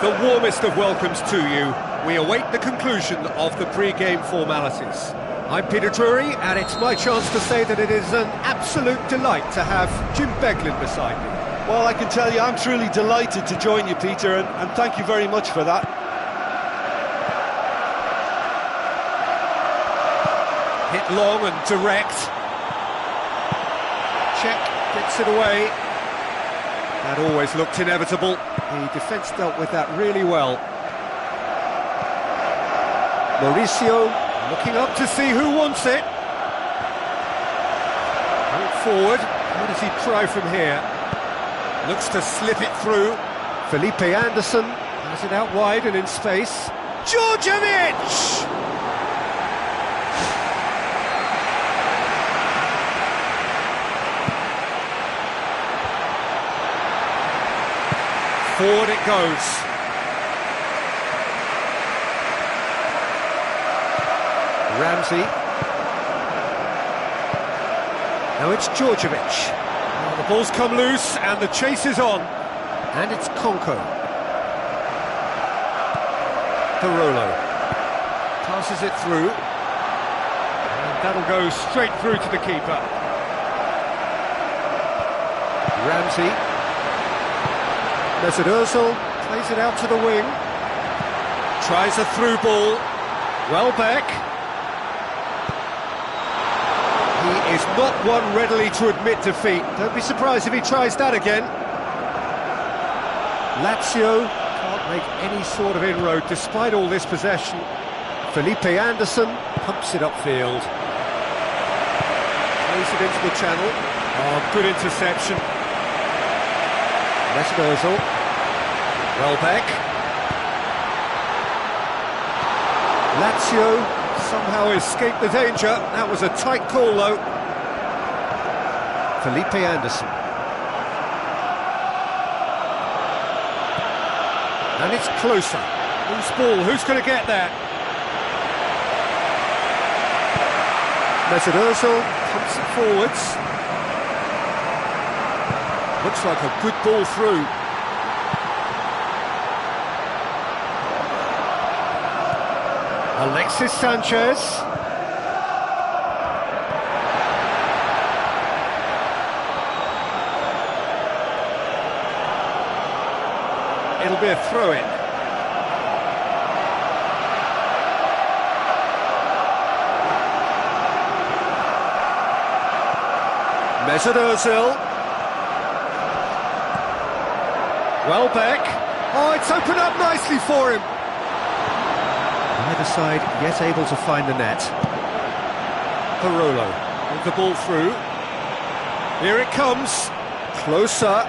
The warmest of welcomes to you. We await the conclusion of the pre-game formalities. I'm Peter Drury, and it's my chance to say that it is an absolute delight to have Jim Beglin beside me. Well, I can tell you I'm truly delighted to join you, Peter, and thank you very much for that. Hit long and direct. Check, gets it away. That always looked inevitable. The defence dealt with that really well. Mauricio looking up to see who wants it. Ball forward. What does he try from here? Looks to slip it through. Felipe Anderson has it out wide and in space. Djordjevic! Forward it goes. Ramsey. Now it's Djordjevic. The ball's come loose and the chase is on. And it's Conco. Parolo. Passes it through. And that'll go straight through to the keeper. Ramsey. Mesut Ozil plays it out to the wing. Tries a through ball. Welbeck. He is not one readily to admit defeat. Don't be surprised if he tries that again. Lazio can't make any sort of inroad despite all this possession. Felipe Anderson pumps it upfield. Plays it into the channel. Oh, good interception. Mesut Ozil. Welbeck. Lazio somehow escaped the danger. That was a tight call, though. Felipe Anderson. And it's closer. Who's ball? Who's going to get that? Mesut Ozil pumps it forwards. Looks like a good ball through. Alexis Sanchez. It'll be a throw-in. Mesut Ozil. Welbeck. Oh, it's opened up nicely for him. Neither side yet able to find the net. Parolo with the ball through. Here it comes. Closer.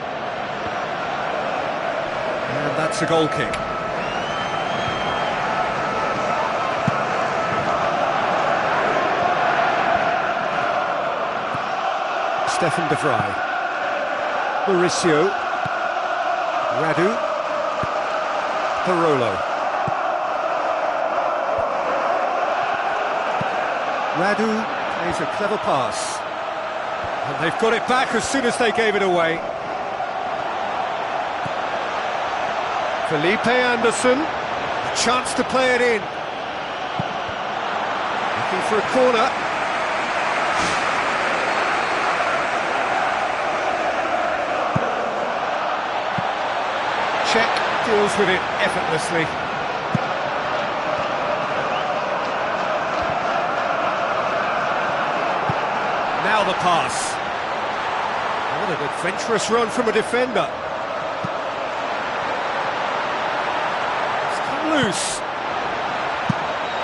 And that's a goal kick. Stefan de Vrij. Mauricio. Radu. Parolo. Radu plays a clever pass. And they've got it back as soon as they gave it away. Felipe Anderson. A chance to play it in. Looking for a corner. Cech deals with it effortlessly. Now the pass. What an adventurous run from a defender. It's come loose.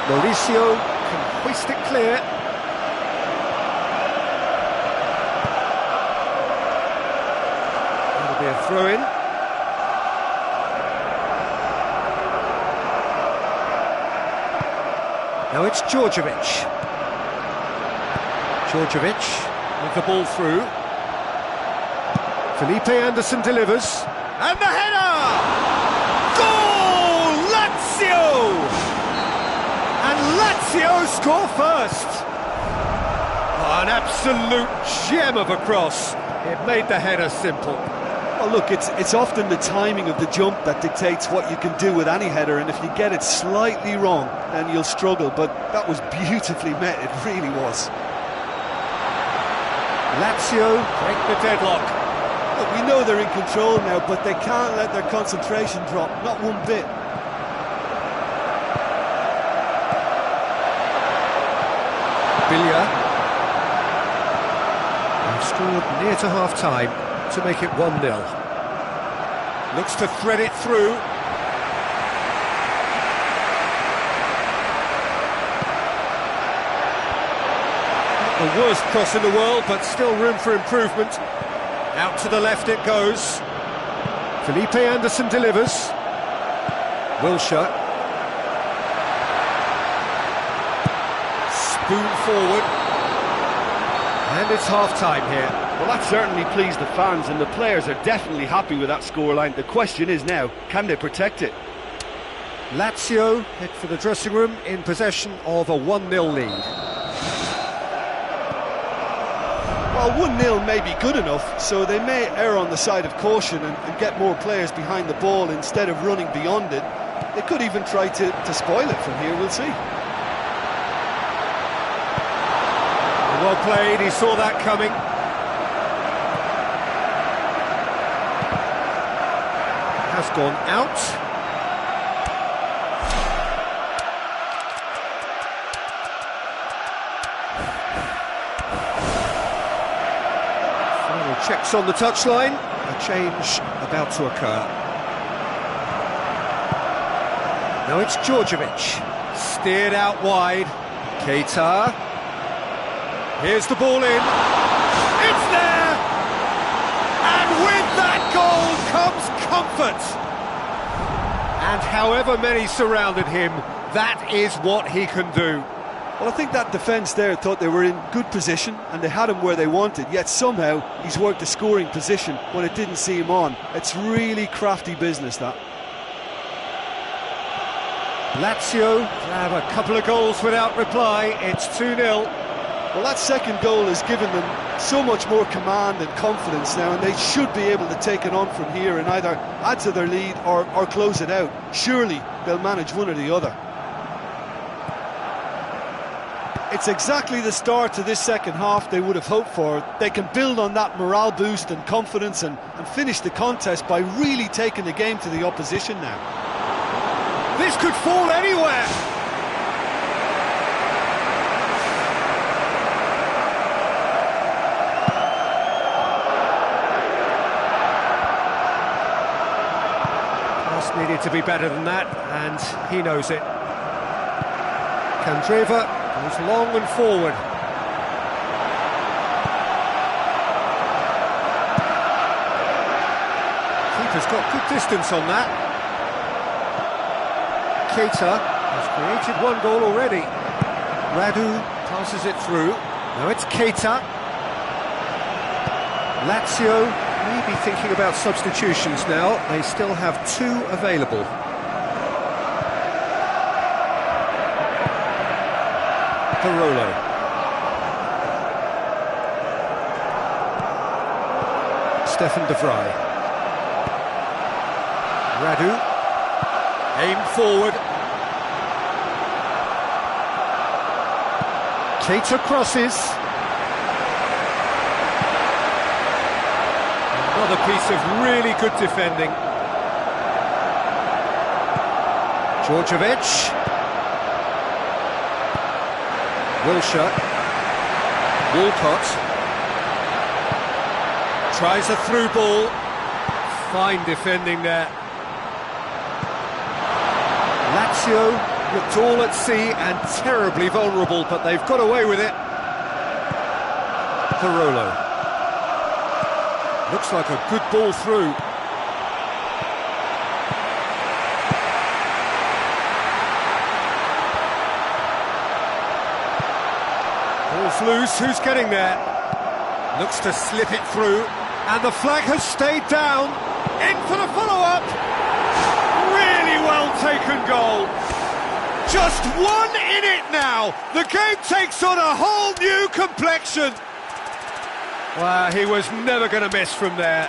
Mauricio can hoist it clear. That'll be a throw-in. Now it's Djordjevic. Djordjevic with the ball through. Felipe Anderson delivers. And the header! Goal! Lazio! And Lazio score first. Oh, an absolute gem of a cross. It made the header simple. Well, look, it's often the timing of the jump that dictates what you can do with any header, and if you get it slightly wrong, then you'll struggle, but that was beautifully met, it really was. Lazio break the deadlock. Look, we know they're in control now, but they can't let their concentration drop, not one bit. Billia. They've scored near to half-time to make it 1-0. Looks to thread it through. The worst cross in the world, but still room for improvement. Out to the left it goes. Felipe Anderson delivers. Wilshere. Spoon forward. And it's half-time here. Well, that certainly pleased the fans, and the players are definitely happy with that scoreline. The question is now, can they protect it? Lazio head for the dressing room in possession of a 1-0 lead. Well, 1-0 may be good enough, so they may err on the side of caution and get more players behind the ball instead of running beyond it. They could even try to spoil it from here, we'll see. Well played, he saw that coming. Has gone out. Final checks on the touchline. A change about to occur. Now it's Djordjevic. Steered out wide. Keita. Here's the ball in. It's there! And with that goal comes comfort. And however many surrounded him, that is what he can do. Well, I think that defence there thought they were in good position and they had him where they wanted, yet somehow he's worked the scoring position when it didn't see him on. It's really crafty business, that. Lazio have a couple of goals without reply. It's 2-0. Well, that second goal has given them so much more command and confidence now, and they should be able to take it on from here and either add to their lead or close it out. Surely they'll manage one or the other. It's exactly the start to this second half they would have hoped for. They can build on that morale boost and confidence and finish the contest by really taking the game to the opposition now. This could fall anywhere. needed to be better than that, and he knows it. Candreva goes long and forward. Keeper's got good distance on that. Keita has created one goal already. Radu passes it through. Now it's Keita. Lazio may be thinking about substitutions now. They still have two available. Parolo. Stefan de Vrij. Radu. Aim forward. Keita crosses. Another piece of really good defending. Djordjevic. Wilshere. Walcott. Tries a through ball. Fine defending there. Lazio looked all at sea and terribly vulnerable, but they've got away with it. Parolo. Looks like a good ball through. Ball's loose, who's getting there? Looks to slip it through, and the flag has stayed down. In for the follow-up. Really well taken goal. Just one in it now. The game takes on a whole new complexion. Wow, he was never going to miss from there.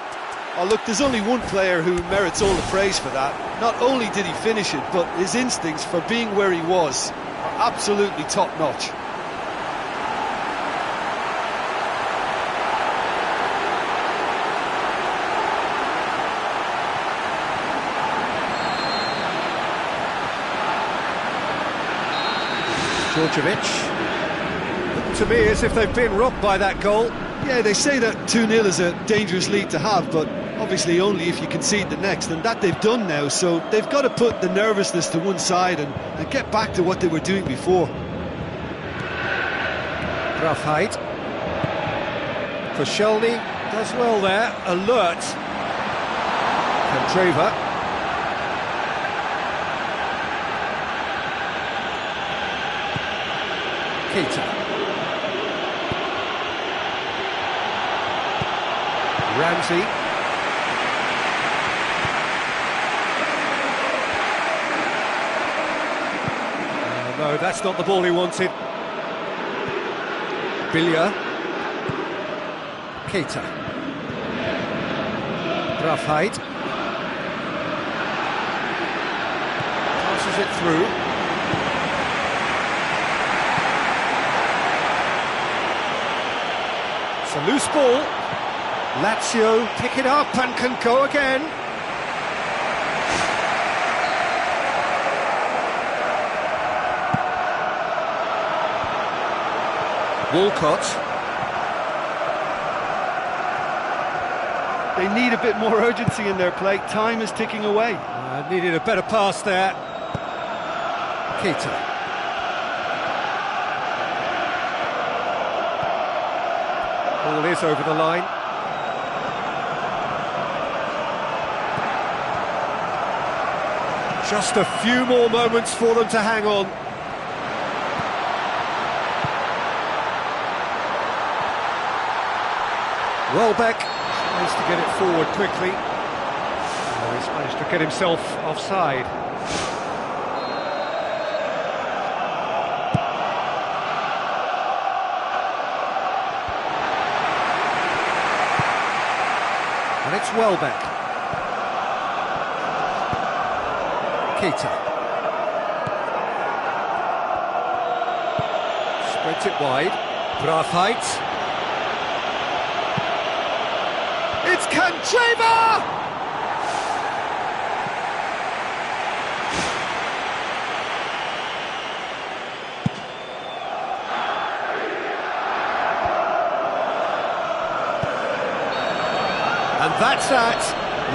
Oh, look, there's only one player who merits all the praise for that. Not only did he finish it, but his instincts for being where he was are absolutely top-notch. Djordjevic. Looked to me as if they've been robbed by that goal. Yeah, they say that 2-0 is a dangerous lead to have, but obviously only if you concede the next, and that they've done now, so they've got to put the nervousness to one side and get back to what they were doing before. Grafheit. Koscielny does well there, alert. Candreva. Keita. Ramsey. No, that's not the ball he wanted. Billia. Keita. Grafheit. Passes it through. It's a loose ball. Lazio pick it up and can go again. Walcott. They need a bit more urgency in their play. Time is ticking away. Needed a better pass there. Keita. Ball is over the line. Just a few more moments for them to hang on. Welbeck tries to get it forward quickly. Oh, he's managed to get himself offside. And it's Welbeck. Keita. Spreads it wide. Grafheit. It's Candreva! And that's that.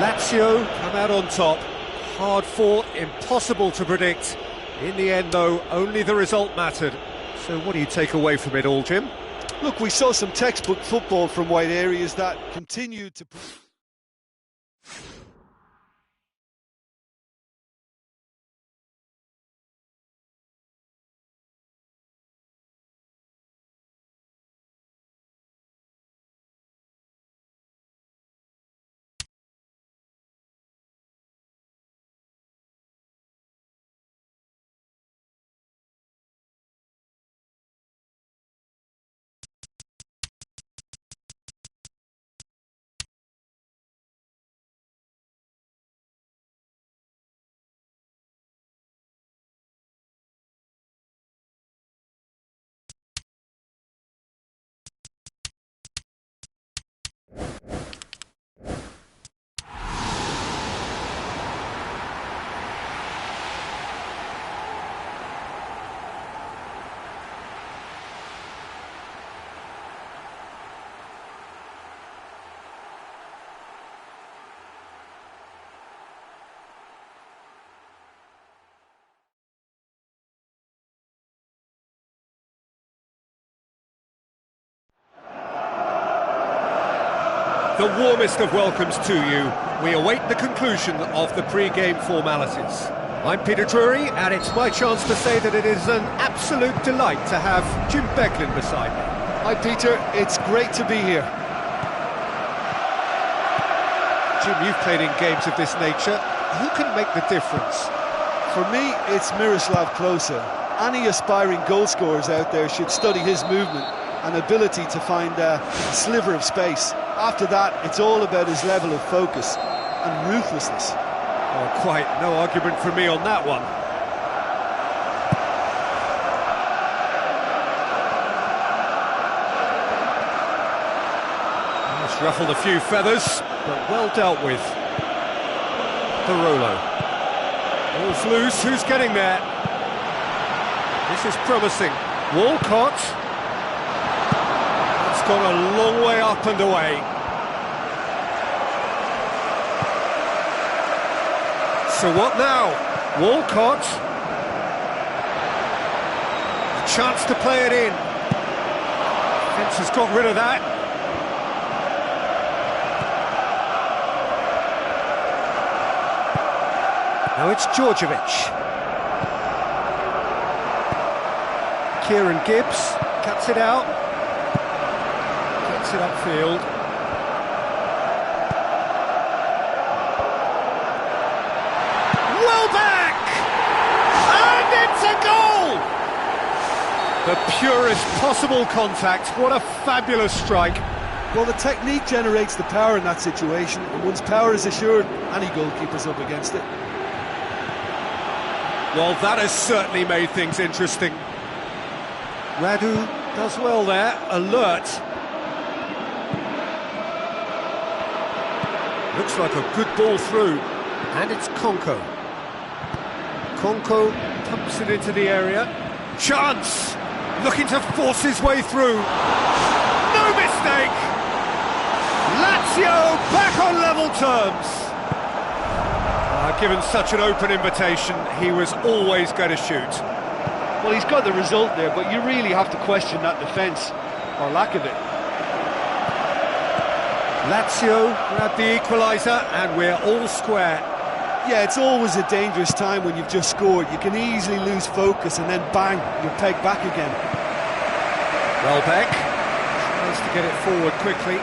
Lazio come out on top. hard fought, impossible to predict. In the end, though, only the result mattered. So what do you take away from it all, Jim? Look, we saw some textbook football from wide areas that continued to... The warmest of welcomes to you. We await the conclusion of the pre-game formalities. I'm Peter Drury, and it's my chance to say that it is an absolute delight to have Jim Beglin beside me. Hi Peter, it's great to be here. Jim, you've played in games of this nature. Who can make the difference? For me, it's Miroslav Klose. Any aspiring goal scorers out there should study his movement and ability to find a sliver of space. After that, it's all about his level of focus and ruthlessness. Oh, quite no argument from me on that one. It's ruffled a few feathers, but well dealt with. Barolo. Ball's loose, who's getting there? This is promising. Walcott. It's gone a long way up and away. So what now? Walcott. A chance to play it in. Fence has got rid of that. Now it's Djordjevic. Kieran Gibbs cuts it out. Gets it upfield. Welbeck! And it's a goal! The purest possible contact. What a fabulous strike. Well, the technique generates the power in that situation, and once power is assured, any goalkeeper's up against it. Well, that has certainly made things interesting. Radu does well there, alert. Looks like a good ball through. And it's Konko. Konko pumps it into the area. Chance! Looking to force his way through. No mistake! Lazio back on level terms. Given such an open invitation, he was always going to shoot. Well, he's got the result there, but you really have to question that defence, or lack of it. Lazio grab the equaliser, and we're all square. Yeah, it's always a dangerous time when you've just scored. You can easily lose focus and then bang, you're pegged back again. Welbeck tries to get it forward quickly.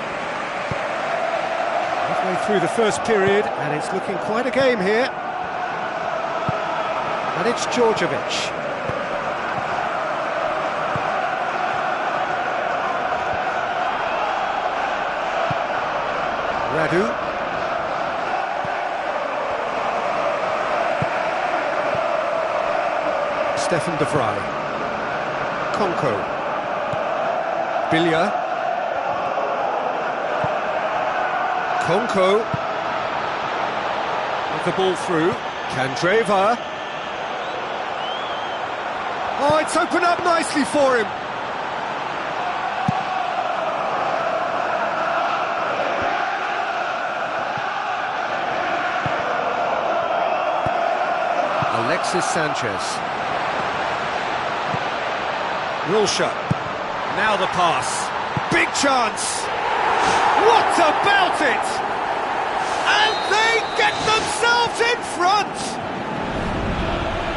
Halfway through the first period, and it's looking quite a game here. And it's Djordjevic. Radu. Stefan de Vrij. Konko. Bilja. Konko. With the ball through. Candreva. Oh, it's opened up nicely for him. Alexis Sanchez. Wilshere. Now the pass. Big chance. What about it? And they get themselves in front.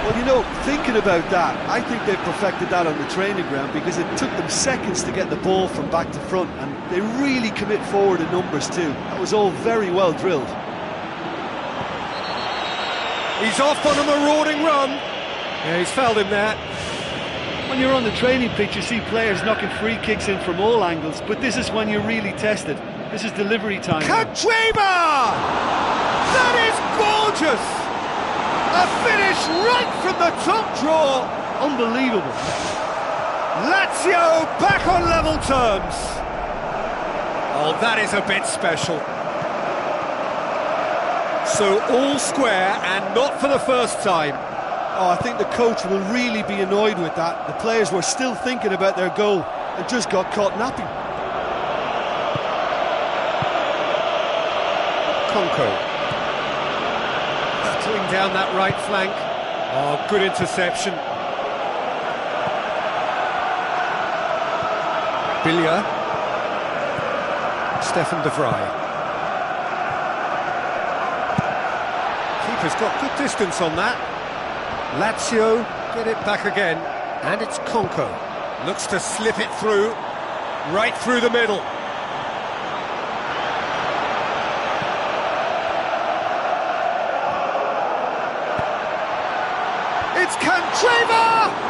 Well, you know, thinking about that, I think they've perfected that on the training ground, because it took them seconds to get the ball from back to front, and they really commit forward in numbers too. That was all very well drilled. He's off on a marauding run. Yeah, he's fouled him there. When you're on the training pitch, you see players knocking free kicks in from all angles, but this is when you're really tested. This is delivery time. Candreva! That is gorgeous! A finish right from the top draw. Unbelievable. Lazio back on level terms. Oh, that is a bit special. So all square, and not for the first time. Oh, I think the coach will really be annoyed with that. The players were still thinking about their goal and just got caught napping. Conco. Battling down that right flank. Oh, good interception. Billiard. Stefan de Vrij. Keeper's got good distance on that. Lazio get it back again, and it's Conco. Looks to slip it through, right through the middle. It's Candreva!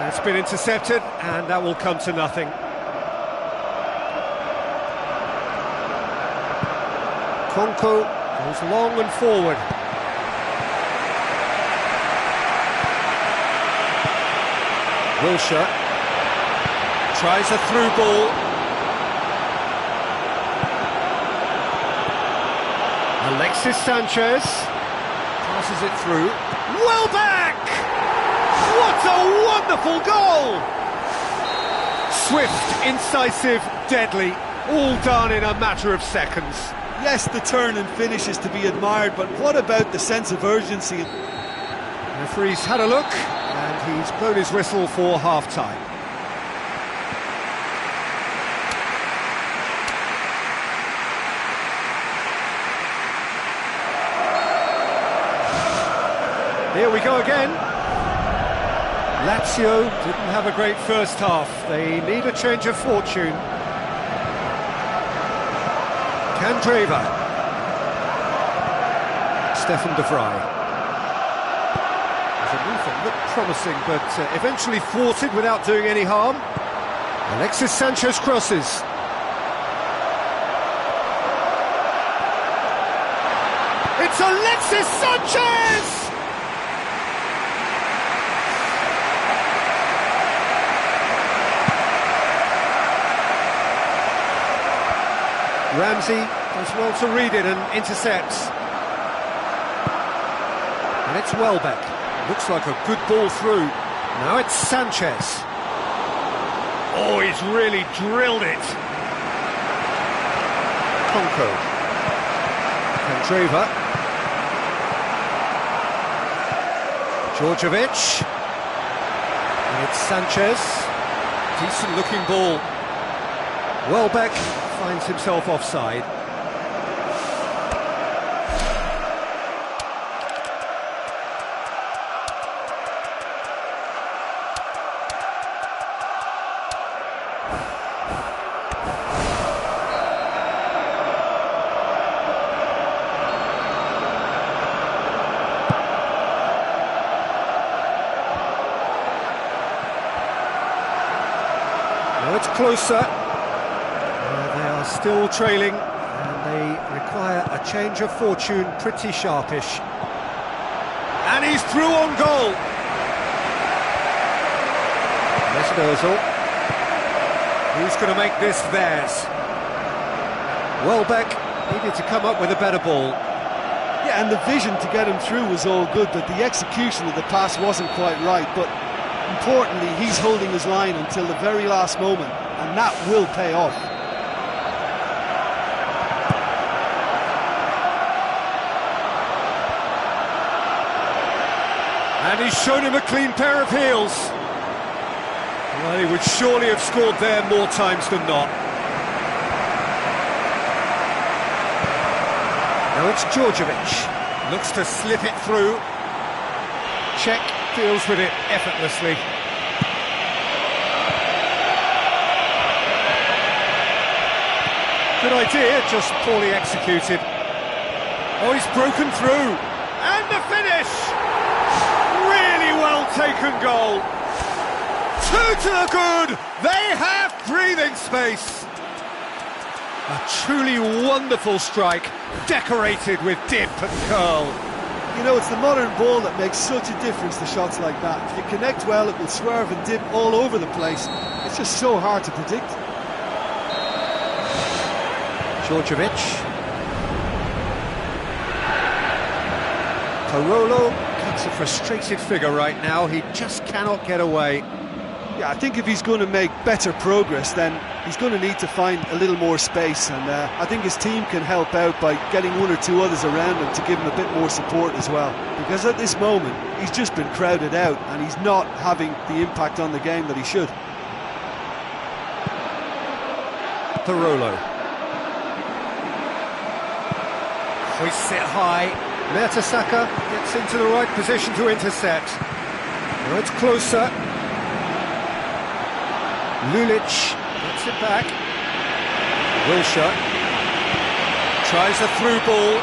It's been intercepted, and that will come to nothing. Conco goes long and forward. Wilshere tries a through ball. Alexis Sanchez passes it through. Welbeck! What a wonderful goal! Swift, incisive, deadly, all done in a matter of seconds. Yes, the turn and finish is to be admired, but what about the sense of urgency? The referee's had a look, and he's blown his whistle for half-time. Here we go again. Lazio didn't have a great first half. They need a change of fortune. Candreva. Stefan de Vrij. The move that looked promising, but eventually thwarted without doing any harm. Alexis Sanchez crosses. It's Alexis Sanchez! Ramsey does well to read it and intercepts. And it's Welbeck. Looks like a good ball through. Now it's Sanchez. Oh, he's really drilled it. Conco. Candreva. Djordjevic. And it's Sanchez. Decent looking ball. Welbeck finds himself offside. Now it's closer. They are still trailing, and they require a change of fortune, pretty sharpish. And he's through on goal. Yes, Ozil. Who's going to make this theirs? Welbeck needed to come up with a better ball. Yeah, and the vision to get him through was all good, but the execution of the pass wasn't quite right. But Importantly, he's holding his line until the very last moment, and that will pay off. And he's shown him a clean pair of heels. Well, he would surely have scored there more times than not. Now it's Djordjevic. Looks to slip it through. Cech deals with it effortlessly. Good idea, just poorly executed. Oh, he's broken through. And the finish! Really well taken goal. 2 to the good. They have breathing space. A truly wonderful strike, decorated with dip and curl. You know, it's the modern ball that makes such a difference to shots like that. If you connect well, it will swerve and dip all over the place. It's just so hard to predict. Djordjevic. Parolo cuts a frustrated figure right now. He just cannot get away. Yeah, I think if he's going to make better progress, then he's going to need to find a little more space, and I think his team can help out by getting 1 or 2 others around him to give him a bit more support as well. Because at this moment, he's just been crowded out, and he's not having the impact on the game that he should. Parolo. Hoists it high. Mertesacker gets into the right position to intercept. Now it's closer. Lulic gets it back. Wilshere tries a through ball.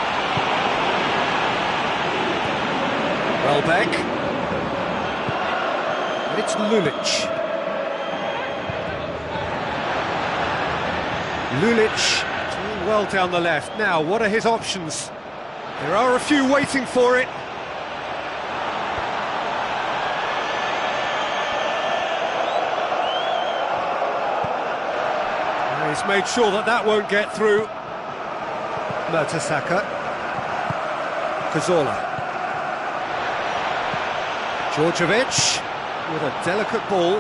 Welbeck. And it's Lulic. Lulic doing well down the left. Now, what are his options? There are a few waiting for it. He's made sure that that won't get through. Mertesacker. Cazorla. Djordjevic with a delicate ball.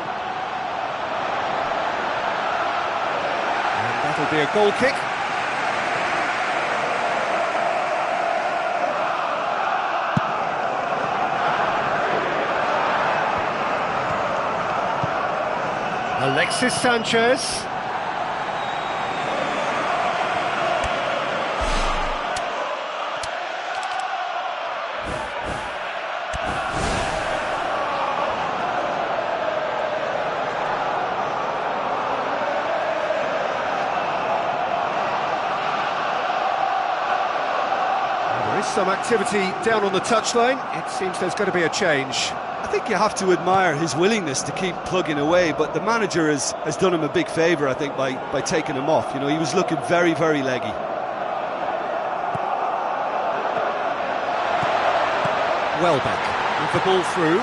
And that'll be a goal kick. Alexis Sanchez. There is some activity down on the touchline. It seems there's going to be a change. I think you have to admire his willingness to keep plugging away, but the manager has done him a big favour, I think, by taking him off. You know, he was looking very, very leggy. Welbeck with the ball through.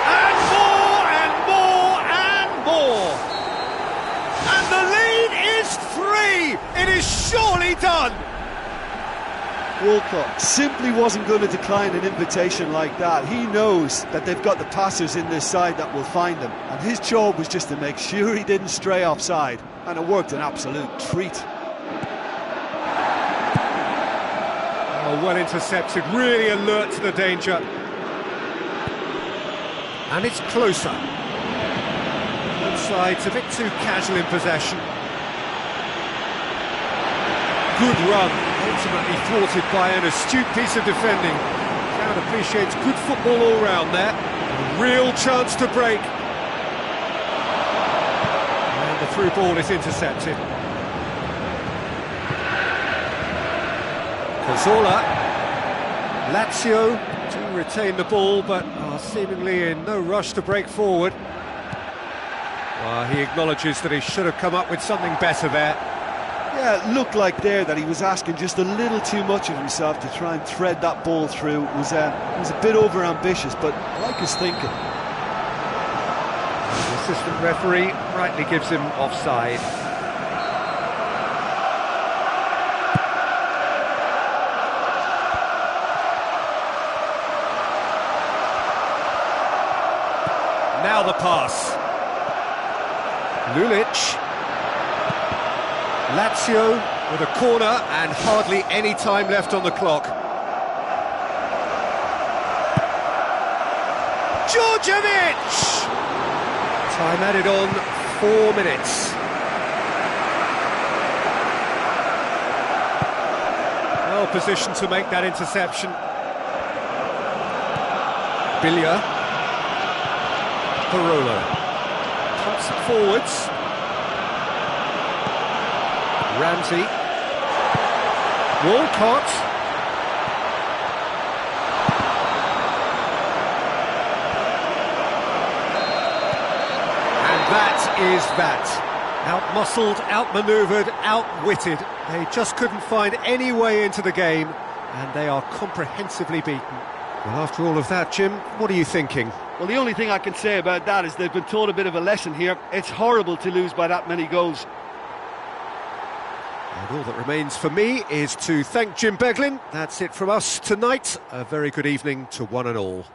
And more, and more, and more! And the lead is 3! It is surely done! Walcott simply wasn't going to decline an invitation like that. He knows that they've got the passers in this side that will find him, and his job was just to make sure he didn't stray offside, and it worked an absolute treat. Oh, well intercepted, really alert to the danger. And it's closer. Both sides a bit too casual in possession. Good run, ultimately thwarted by an astute piece of defending. The crowd appreciates good football all round there. A real chance to break. And the through ball is intercepted. Cazorla. Lazio do retain the ball, but are seemingly in no rush to break forward. Well, he acknowledges that he should have come up with something better there. Yeah, it looked like there that he was asking just a little too much of himself to try and thread that ball through. It was a bit over-ambitious, but I like his thinking. The assistant referee rightly gives him offside. now the pass. Lulic. Lazio with a corner and hardly any time left on the clock. Djordjevic! Time added on, 4 minutes. Well positioned to make that interception. Biglia. Parolo. Pumps it forwards. Ramsey. Walcott. And that is that. Out-muscled, out-manoeuvred, out-witted. They just couldn't find any way into the game, and they are comprehensively beaten. Well, after all of that, Jim, what are you thinking? Well, the only thing I can say about that is they've been taught a bit of a lesson here. It's horrible to lose by that many goals. And all that remains for me is to thank Jim Beglin. That's it from us tonight. A very good evening to one and all.